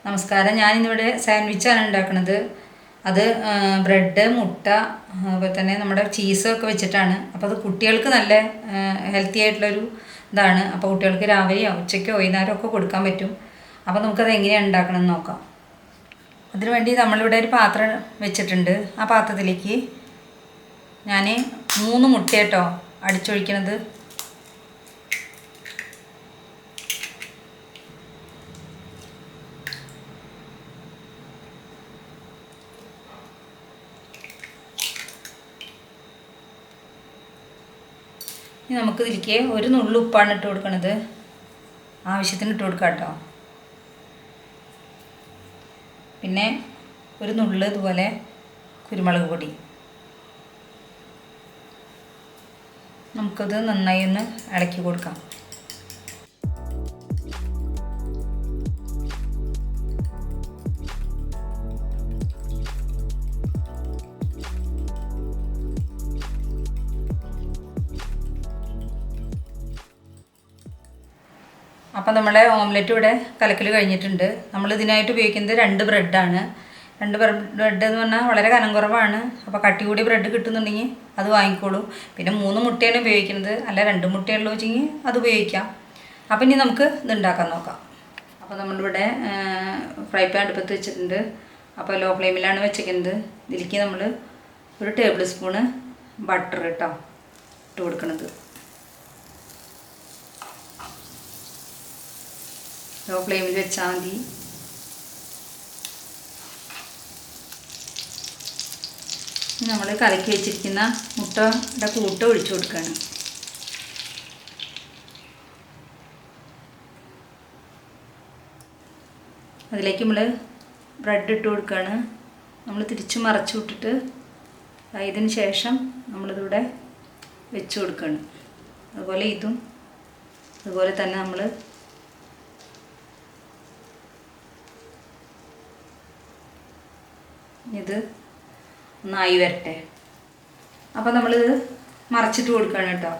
നമസ്കാരം. ഞാനിന്നിവിടെ സാൻഡ്വിച്ചാണ് ഉണ്ടാക്കുന്നത്. അത് ബ്രെഡ്, മുട്ട, അതുപോലെ തന്നെ നമ്മുടെ ചീസൊക്കെ വെച്ചിട്ടാണ്. അപ്പോൾ അത് കുട്ടികൾക്ക് നല്ല ഹെൽത്തി ആയിട്ടുള്ളൊരു ഇതാണ്. അപ്പോൾ കുട്ടികൾക്ക് രാവിലെയോ ഉച്ചയ്ക്കോ വൈകുന്നേരമോ ഒക്കെ കൊടുക്കാൻ പറ്റും. അപ്പോൾ നമുക്കത് എങ്ങനെയാണ് ഉണ്ടാക്കണമെന്ന് നോക്കാം. അതിനുവേണ്ടി നമ്മളിവിടെ ഒരു പാത്രം വെച്ചിട്ടുണ്ട്. ആ പാത്രത്തിലേക്ക് ഞാൻ 3 മുട്ട കേട്ടോ അടിച്ചൊഴിക്കണത്. ഇനി നമുക്ക് ഇതിലേക്ക് ഒരു നുള്ളു ഉപ്പാണ് ഇട്ട് കൊടുക്കുന്നത്. ആവശ്യത്തിന് ഇട്ട് കൊടുക്കാം കേട്ടോ. പിന്നെ ഒരു നുള്ളു ഇതുപോലെ കുരുമുളക് പൊടി. നമുക്കത് നന്നായി ഒന്ന് ഇളക്കി കൊടുക്കാം. അപ്പം നമ്മളെ ഓംലെറ്റ് ഇവിടെ കലക്കൽ കഴിഞ്ഞിട്ടുണ്ട്. നമ്മൾ ഇതിനായിട്ട് ഉപയോഗിക്കുന്നത് 2 ബ്രെഡാണ്. 2 ബ്രെഡ് എന്ന് പറഞ്ഞാൽ വളരെ കനം കുറവാണ്. അപ്പോൾ കട്ടി കൂടി ബ്രെഡ് കിട്ടുന്നുണ്ടെങ്കിൽ അത് വാങ്ങിക്കോളൂ. പിന്നെ 3 മുട്ടയാണ് ഉപയോഗിക്കുന്നത്. അല്ല 2 മുട്ടയുള്ളൂ വെച്ചെങ്കിൽ അത് ഉപയോഗിക്കാം. അപ്പം ഇനി നമുക്ക് ഇത് ഉണ്ടാക്കാൻ നോക്കാം. അപ്പോൾ നമ്മളിവിടെ ഫ്രൈ പാൻ അടുപ്പത്ത് വെച്ചിട്ടുണ്ട്. അപ്പോൾ ലോ ഫ്ലെയിമിലാണ് വെച്ചിരിക്കുന്നത്. ഇതിലേക്ക് നമ്മൾ 1 ടേബിൾ സ്പൂണ് ബട്ടർ കേട്ടോ ഇട്ട് കൊടുക്കുന്നത്. ലോ ഫ്ലെയിമിൽ വെച്ചാൽ മതി. നമ്മൾ കലക്കി വെച്ചിരിക്കുന്ന മുട്ടയുടെ കൂട്ട് ഒഴിച്ചു കൊടുക്കുകയാണ്. അതിലേക്ക് നമ്മൾ ബ്രെഡ് ഇട്ട് കൊടുക്കുകയാണ്. നമ്മൾ തിരിച്ച് മറച്ചു വിട്ടിട്ട് ഇതിന് ശേഷം നമ്മളിതിവിടെ വെച്ച് കൊടുക്കുകയാണ്. അതുപോലെ ഇതും അതുപോലെ തന്നെ നമ്മൾ ഇത് ഒന്നായി വരട്ടെ. അപ്പോൾ നമ്മളിത് മറച്ചിട്ട് കൊടുക്കുകയാണ് കേട്ടോ.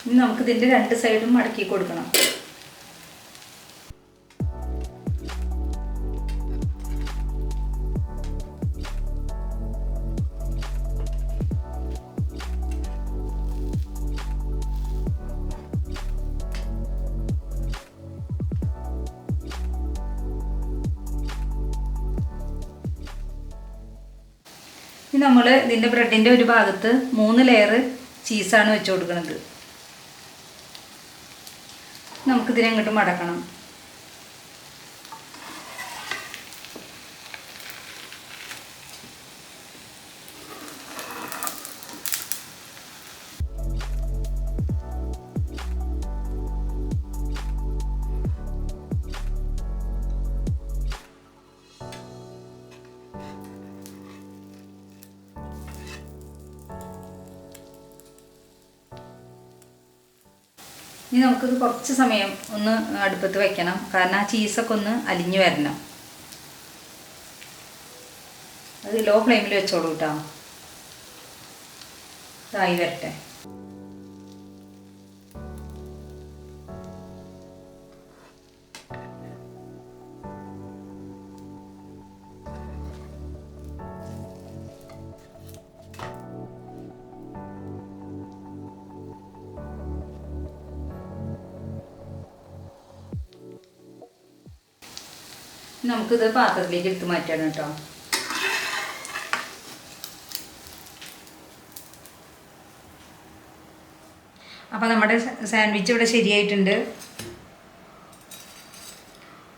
ഇനി നമുക്കിതിൻ്റെ 2 സൈഡും മടക്കി കൊടുക്കണം. ഇനി നമ്മൾ ഇതിൻ്റെ ബ്രെഡിൻ്റെ ഒരു ഭാഗത്ത് 3 ലെയർ ചീസാണ് വെച്ച് കൊടുക്കുന്നത്. നമുക്കിതിനെ അങ്ങോട്ട് മടക്കണം. ഇനി നമുക്കിത് കുറച്ച് സമയം ഒന്ന് അടുപ്പത്ത് വയ്ക്കണം. കാരണം ആ ചീസൊക്കെ ഒന്ന് അലിഞ്ഞു വരണം. അത് ലോ ഫ്ലെയിമിൽ വെച്ചോളൂ കേട്ടോ. ഇതായി വരട്ടെ. നമുക്കിത് പാത്രത്തിലേക്ക് എടുത്ത് മാറ്റാണ് കേട്ടോ. അപ്പോൾ നമ്മുടെ സാൻഡ്വിച്ച് ഇവിടെ ശരിയായിട്ടുണ്ട്.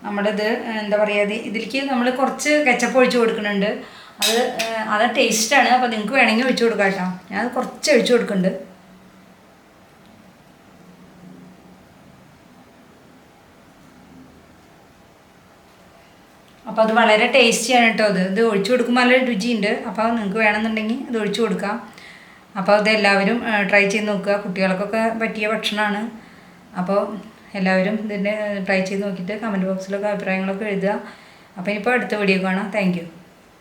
നമ്മളിത് എന്താ പറയുക, ഇതിലേക്ക് നമ്മൾ കുറച്ച് കെച്ചപ്പ് ഒഴിച്ച് കൊടുക്കുന്നുണ്ട്. അത് ടേസ്റ്റാണ്. അപ്പോൾ നിങ്ങൾക്ക് വേണമെങ്കിൽ ഒഴിച്ച് കൊടുക്കാം കേട്ടോ. ഞാൻ കുറച്ച് ഒഴിച്ച് കൊടുക്കുന്നുണ്ട്. അപ്പോൾ അത് വളരെ ടേസ്റ്റിയാണ് കേട്ടോ. ഇത് ഒഴിച്ചു കൊടുക്കുമ്പോൾ നല്ല രുചിയുണ്ട്. അപ്പോൾ നിങ്ങൾക്ക് വേണമെന്നുണ്ടെങ്കിൽ ഇത് ഒഴിച്ചു കൊടുക്കാം. അപ്പോൾ ഇതെല്ലാവരും ട്രൈ ചെയ്ത് നോക്കുക. കുട്ടികൾക്കൊക്കെ പറ്റിയ ഭക്ഷണമാണ്. അപ്പോൾ എല്ലാവരും ഇതിൻ്റെ ട്രൈ ചെയ്ത് നോക്കിയിട്ട് കമൻറ്റ് ബോക്സിലൊക്കെ അഭിപ്രായങ്ങളൊക്കെ എഴുതുക. അപ്പോൾ ഇനിയിപ്പോൾ അടുത്ത വീഡിയോ കാണാം. Thank you.